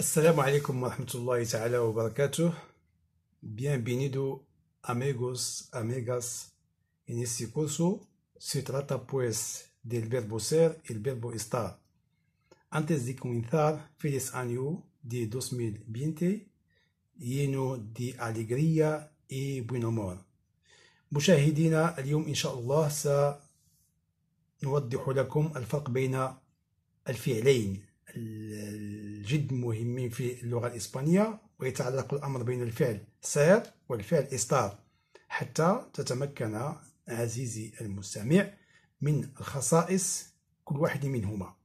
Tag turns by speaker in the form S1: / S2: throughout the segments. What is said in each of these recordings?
S1: Assalamu alaikum wa rahmatullahi ta'ala wa barakatuh. Bienvenido, amigos, amigas. En este curso se trata pues del verbo ser y el verbo estar. Antes de comenzar, feliz año de 2020 lleno de alegría y buen humor. مشاهدينا اليوم إن شاء الله سنوضح لكم الفرق بين الفعلين الجد مهمين في اللغة الإسبانية، ويتعلق الأمر بين الفعل سير والفعل إستار حتى تتمكن عزيزي المستمع من الخصائص كل واحد منهما.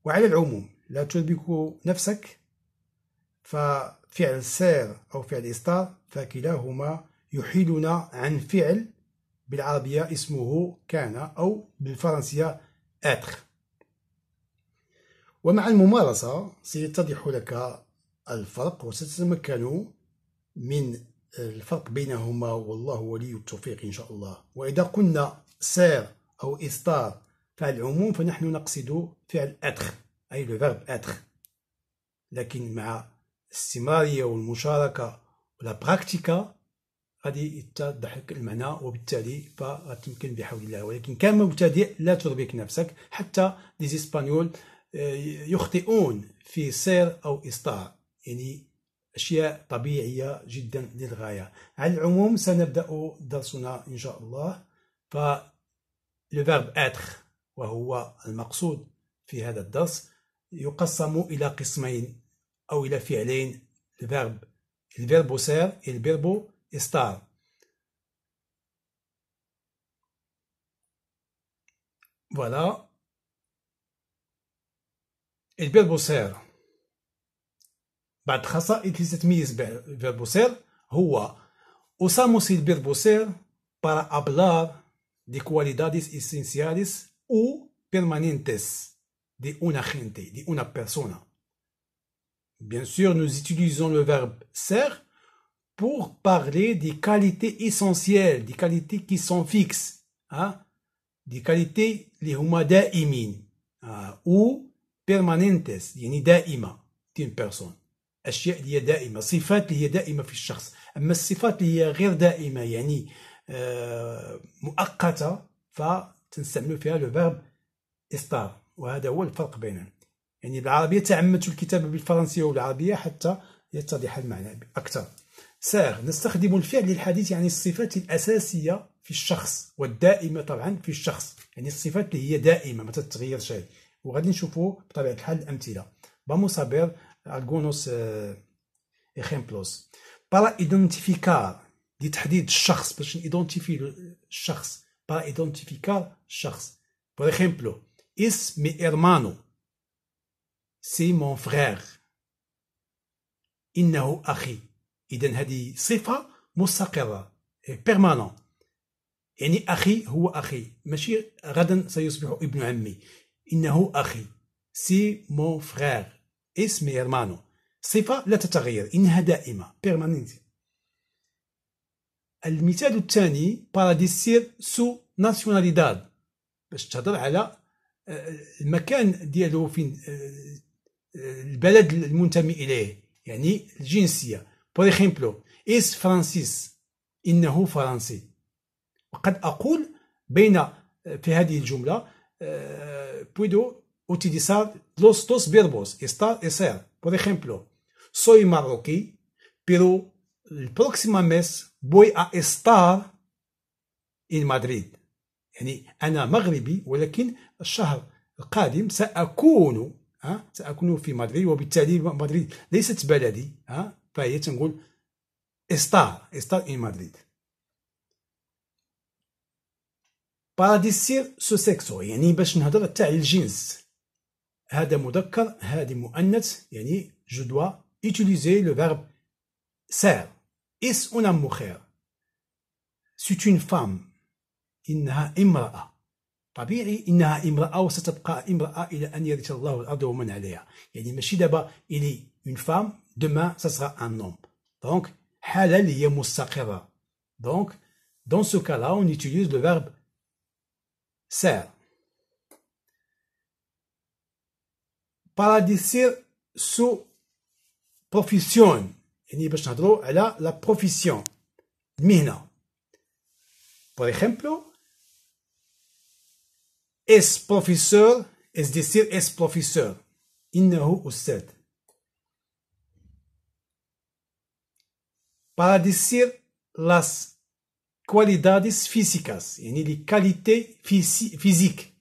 S1: وعلى العموم لا تربك نفسك، ففعل سير أو فعل إستار فكلاهما يحيلنا عن فعل بالعربية اسمه كان أو بالفرنسية être. ومع الممارسة سيتضح لك الفرق وستتمكن من الفرق بينهما، والله ولي التوفيق إن شاء الله. وإذا قلنا سير أو إستار فعل العموم فنحن نقصد فعل être أي le verbe être، لكن مع الاستمرارية والمشاركة ولا براكتيكا غادي يتضح لك المعنى، وبالتالي فتمكن بحول الله. ولكن كمبتدئ لا تربك نفسك، حتى لي اسبانيول يخطئون في سير أو إستار، يعني أشياء طبيعية جدا للغاية. على العموم سنبدأ درسنا إن شاء الله. ف le verbe être وهو المقصود في هذا الدرس يقسم إلى قسمين أو إلى فعلين: الفيربو سير الفيربو estar. Voilà. الفيربو سير بعد خصائص اللي تتميز بالفيربو سير هو usamos el verbo ser para hablar de cualidades esenciales o permanentes de una gente, de una persona. Bien sûr, nous utilisons le verbe ser pour parler des qualités essentielles, des qualités qui sont fixes, hein? Des qualités اللي هما دائمين ou permanentes يعني دائمة d'une personne. أشياء اللي هي دائمة، صفات اللي هي دائمة في الشخص. أما الصفات اللي هي غير دائمة يعني مؤقتة فتنستعمل فيها le verbe estar، وهذا هو الفرق بينهم. يعني بالعربية تعمدت الكتابة بالفرنسية والعربية حتى يتضح المعنى أكثر. سير نستخدم الفعل للحديث يعني الصفات الأساسية في الشخص، والدائمة طبعا في الشخص، يعني الصفات اللي هي دائمة ما تتغير شيء. وغادي نشوفوا بطبيعة الحال الأمثلة. Vamos a ver algunos ejemplos. Para identificar لتحديد الشخص، باش نيدونتيفي الشخص. Para identificar الشخص. Por ejemplo, es mi hermano. C'est mon frère. إنه أخي. إذن هذه صفة مستقرة permanent، يعني أخي هو أخي، ماشي غدا سيصبح ابن عمي. إنه أخي سي مون فغير اسمي إرمانو، صفة لا تتغير، إنها دائمة permanent. المثال الثاني para decir su nacionalidad، باش تهضر على المكان ديالو فين، البلد المنتمي إليه، يعني الجنسية. Por ejemplo, es Francis. إنه فرنسي. وقد أقول في هذه الجملة puedo utilizar los dos verbos estar y ser. Por ejemplo, soy marroquí, pero el próximo mes voy a estar en Madrid. يعني أنا مغربي ولكن الشهر القادم سأكون في مدريد، وبالتالي مدريد ليست بلدي، فهي تنقول estar en Madrid. Para decir su sexo يعني باش نهضر تاع الجنس، هذا مذكر هذه مؤنث، يعني je dois utiliser le verbe ser. Es una mujer. C'est une femme. إنها امرأة. طبيعي إنها امرأة وستبقى امرأة إلى أن يرث الله الأرض ومن عليها، يعني ماشي دابا إلي une femme demain ça sera un homme. Donc حالة اللي هي مستقرة. Donc dans ce cas-là on utilise le verbe ser. Para decir su بروفيسيون، يعني باش نهضروا على لا بروفيسيون، المهنة. Por ejemplo, es profesor, es decir, es profesor. إنه أستاذ. Para decir las cualidades físicas, يعني les qualités physiques.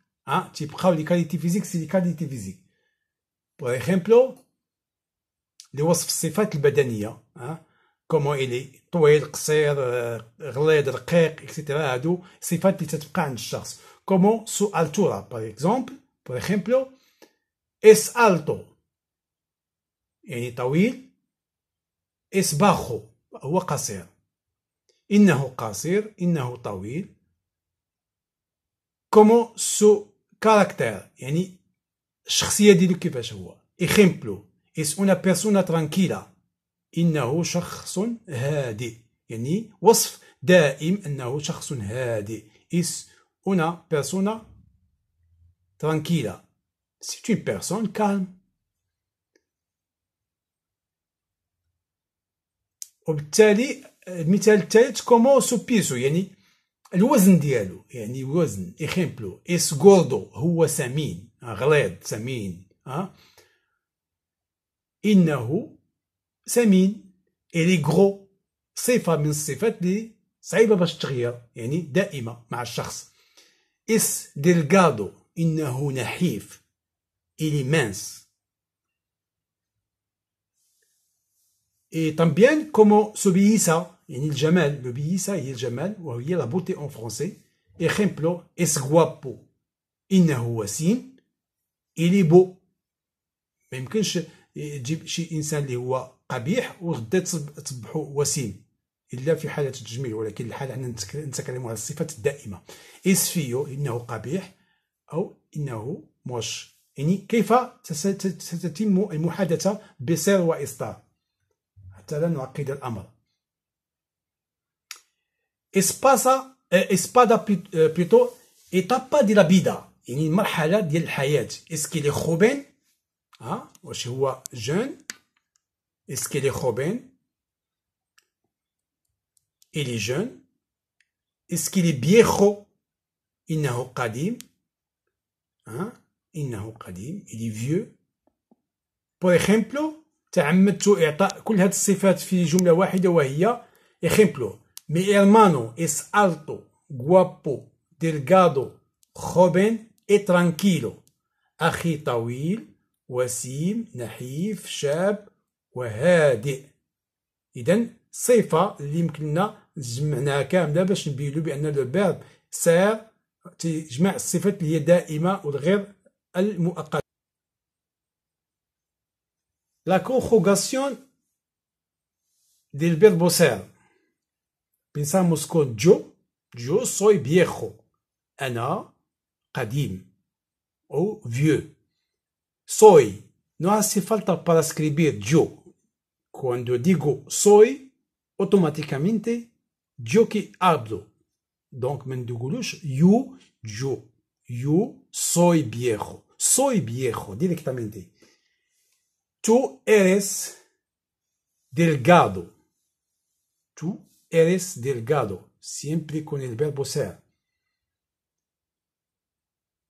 S1: تيبقاو les qualités physiques, c'est les qualités physiques. Por ejemplo, لوصف الصفات البدنية. كومون إلي طويل قصير غليظ رقيق اكسيتيرا. هادو صفات اللي تتبقى عند الشخص. كومون سو التورا باغ اكزومبل. بور اكزومبل اس التو يعني طويل. اس باخو هو قصير. إنه قصير، إنه طويل. كومون سو كاركتير يعني الشخصية ديالو كيفاش هو. اكزومبل اس انا بيرسونا ترانكيلا، إنه شخص هادئ، يعني وصف دائم أنه شخص هادئ. is una persona tranquila. C'est une personne calme. وبالتالي المثال الثالث كومون سو بيسو يعني الوزن ديالو، يعني وزن. اكزومبل اس غوردو هو سمين، غليظ سمين. إنه سمين. إلي غرو صفة من الصفات اللي صعيبة باش تغير، يعني دائمة مع الشخص. اس ديلغادو إنه نحيف. إلي مانس. Et también como su belleza يعني الجمال. لو بيسا هي الجمال وهي لا بوتي اون فرونسي. اكزومبل اس غوابو إنه وسيم. إلي بو. ما يمكنش تجيب شي انسان اللي هو قبيح وغدا تصبحو وسيم الا في حاله التجميل، ولكن الحاله حنا نتكلموا على الصفات الدائمه. اس فيو انه قبيح او انه موش، يعني كيف ستتم المحادثه بسر واصرار حتى لا نعقد الامر. اسبادا بلوتو ايتابا دي لا بيدا يعني المرحله ديال الحياه. اسكي لي خوبين واش هو جون. اسكي لي خوبين إلي جون. اسكي لي بيخو إنه قديم. إنه قديم. إلي فيو. بور إكزومبل تعمدت إعطاء كل هذه الصفات في جملة واحدة وهي إكزومبل مي إيرمانو إس ألتو غوابو ديلغادو خوبين إي ترانكيلو. أخي طويل وسيم نحيف شاب وهادئ. إذا صفة اللي يمكننا جمعناها كاملة باش نبينو بأن لو فيرب سير تجمع الصفات اللي هي دائمة والغير المؤقتة. لا كونخوغاسيون ديال الفيرب سير pensamos con yo soy viejo. أنا قديم أو vieux. Soy no hace falta para escribir yo. Cuando digo soy, automáticamente yo que hablo. Donc ما نقولوش you yo. You soy viejo. Soy viejo directamente. Tú eres delgado. Tú eres delgado. Siempre con el verbo ser.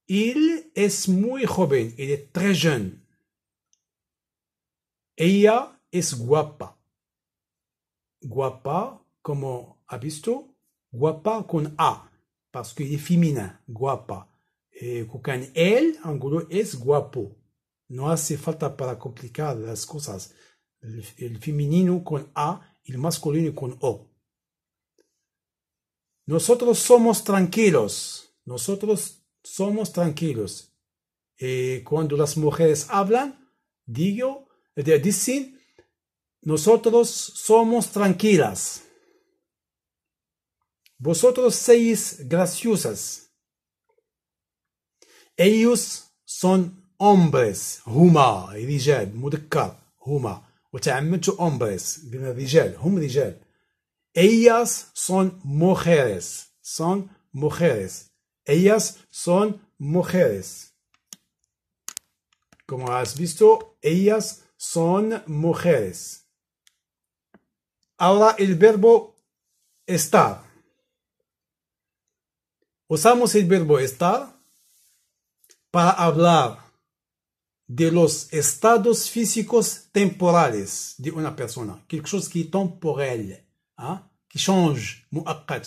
S1: Il es muy joven. Il est très jeune. Ella es guapa. Guapa, como ha visto, guapa con A, parce qu'il est féminin, guapa. Et quand elle, en gros, es guapo. No hace falta para complicar las cosas. El femenino con A y el masculino con O. Nosotros somos tranquilos. Nosotros somos tranquilos. Y cuando las mujeres hablan, dicen, nosotros somos tranquilas. Vosotros sois graciosas. Ellos son hombres. هما رجال مذكر هما وتعمدت hombres قلنا رجال هم رجال. Ellas son mujeres. Son mujeres. Ellas son mujeres. Como has visto, ellas son mujeres. Ahora el verbo estar. Usamos el verbo estar para hablar de los estados físicos temporales de una persona. Quelque chose qui est temporel, hein, qui change, mu'aqqat.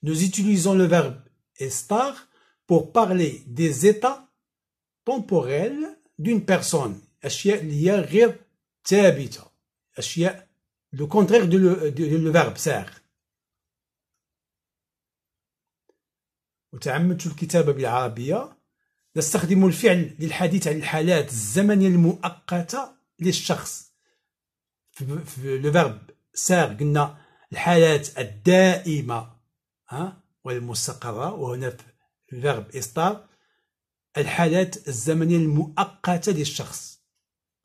S1: Nous utilisons le verbe estar pour parler des états temporels d'une personne. أشياء اللي هي غير ثابتة. أشياء le contraire de le verbe سار. وتعمدت الكتابة بالعربية. نستخدم الفعل للحديث عن الحالات الزمنية المؤقتة للشخص. في le verbe سار قلنا الحالات الدائمة والمستقرة، وهنا في الفيرب اسtar الحالات الزمنية المؤقتة للشخص.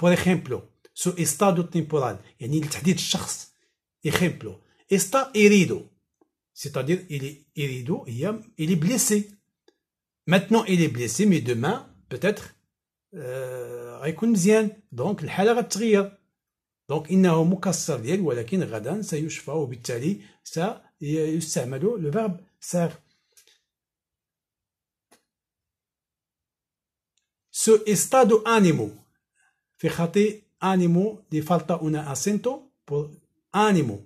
S1: Por ejemplo, su estado temporal يعني لتحديد الشخص. Ejemplo, está herido, c'est-à-dire il est herido, il est blessé. Maintenant il est blessé, mais demain peut-être غيكون مزيان. donc الحالة غتتغير. donc إنه مكسر ديال ولكن غدا سيشفى، وبالتالي سيستعمل le verbe ser. Su estado ánimo. فخطي ánimo دي falta una acento por ánimo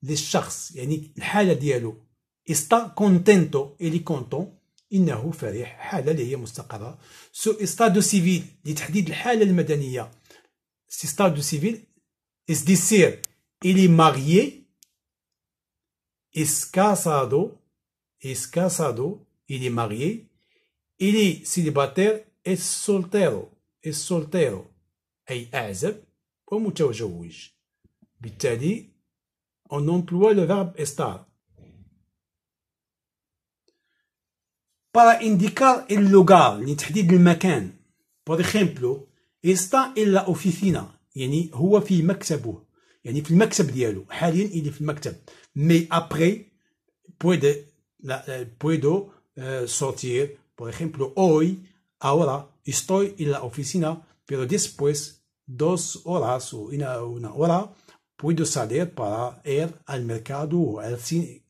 S1: للشخص، يعني الحالة ديالو. está contento، il est content، إنه فرح، حالة اللي هي مستقرة. Su estado civil لتحديد الحالة المدنية. estado civil es decir il est marié، es casado، il est marié. il est célibataire، es soltero أي أعزب ومتزوج. بالتالي on emploie le verbe estar para indicar el lugar لتحديد المكان. por ejemplo está en la oficina، يعني هو في مكتبه، يعني في المكتب ديالو حاليا اللي في المكتب. mais après puedo sortir. por ejemplo ahora estoy en la oficina, pero después 2 horas o una hora puedo salir para ir al mercado o al cine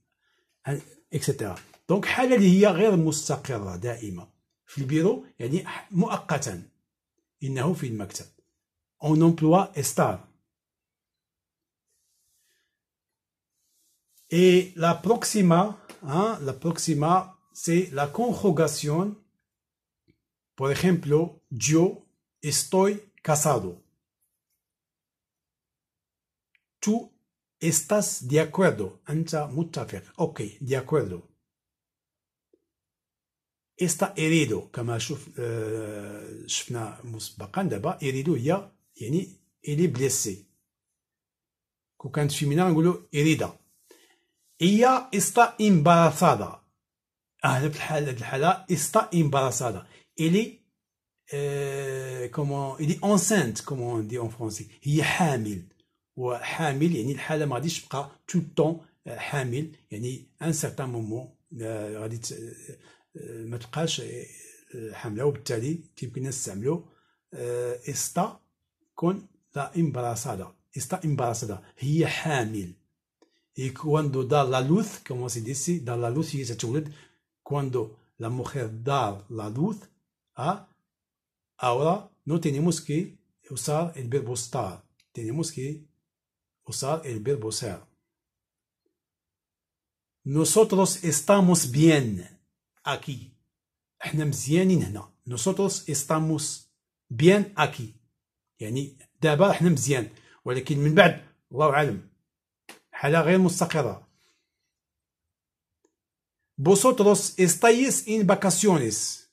S1: etc. donc حالة اللي هي غير مستقرة دائمة. في البيرو يعني مؤقتا، إنه في المكتب. on emploie estar. et la próxima c'est la conjugación. por ejemplo yo estoy casado. tú estás de acuerdo. أنت متفق. ok de acuerdo. está herido كما شفنا مسبقا. دابا herido هي يعني il est blessé. كون كانت فيمينا نقولوا herida. ella está embarazada. هذا في الحالة está embarazada. elle est il est enceinte comme on dit en français. هي حامل. وحامل يعني الحالة ما غاديش تبقى tout le temps حامل، يعني un certain moment غادي ما تبقاش حاملة، وبالتالي يمكن نستعملو está con la embarazada. está embarazada هي حامل. y cuando da la luz como se dice da la luz هي تتولد. cuando la mujer da la luz ahora no tenemos que usar el verbo estar, tenemos que usar el verbo ser. nosotros estamos bien aquí. احنا مزيانين هنا. nosotros estamos bien aquí يعني دابا احنا مزيان، ولكن من بعد الله اعلم حالة غير مستقرة. vosotros estáis en vacaciones.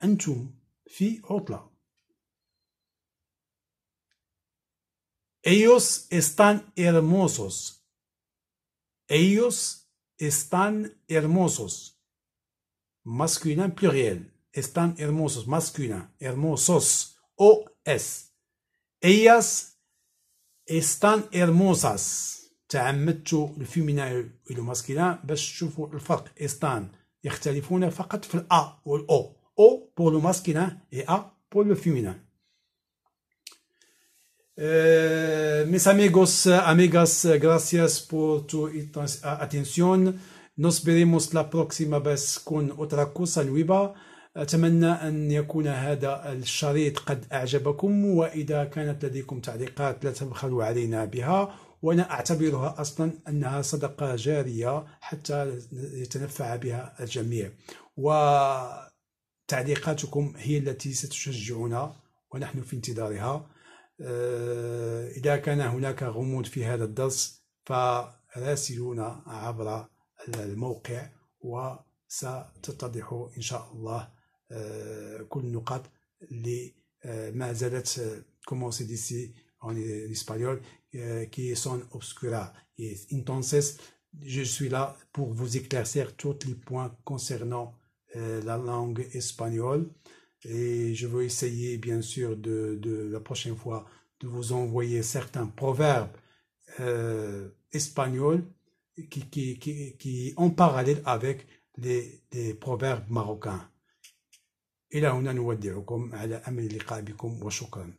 S1: أنتم في عطلة. ellos están hermosos. ellos están hermosos. masculin pluriel. están hermosos masculin. hermosos os. ellas están hermosas. تعمدت الفيمينا إلى ماسكيلان باش تشوفوا الفرق. استان يختلفون فقط في الأ والأو. أو pour le masculin et A pour le féminin. Mis amigos, amigas, gracias por tu atención. Nos veremos la próxima vez con otra cosa nueva. أتمنى أن يكون هذا الشريط قد أعجبكم، وإذا كانت لديكم تعليقات لا تبخلوا علينا بها، وأنا أعتبرها أصلا أنها صدقة جارية حتى يتنفع بها الجميع، وتعليقاتكم هي التي ستشجعنا ونحن في انتظارها. إذا كان هناك غموض في هذا الدرس فراسلونا عبر الموقع وستتضح إن شاء الله كل النقاط اللي ما زالت como se dice en espagnol qui sont obscuras. Et entonces je suis là pour vous éclaircir tous les points concernant la langue espagnole, et je vais essayer bien sûr de la prochaine fois de vous envoyer certains proverbes espagnols qui en parallèle avec les proverbes marocains. إلى هنا نودعكم على أمل اللقاء بكم وشكرا.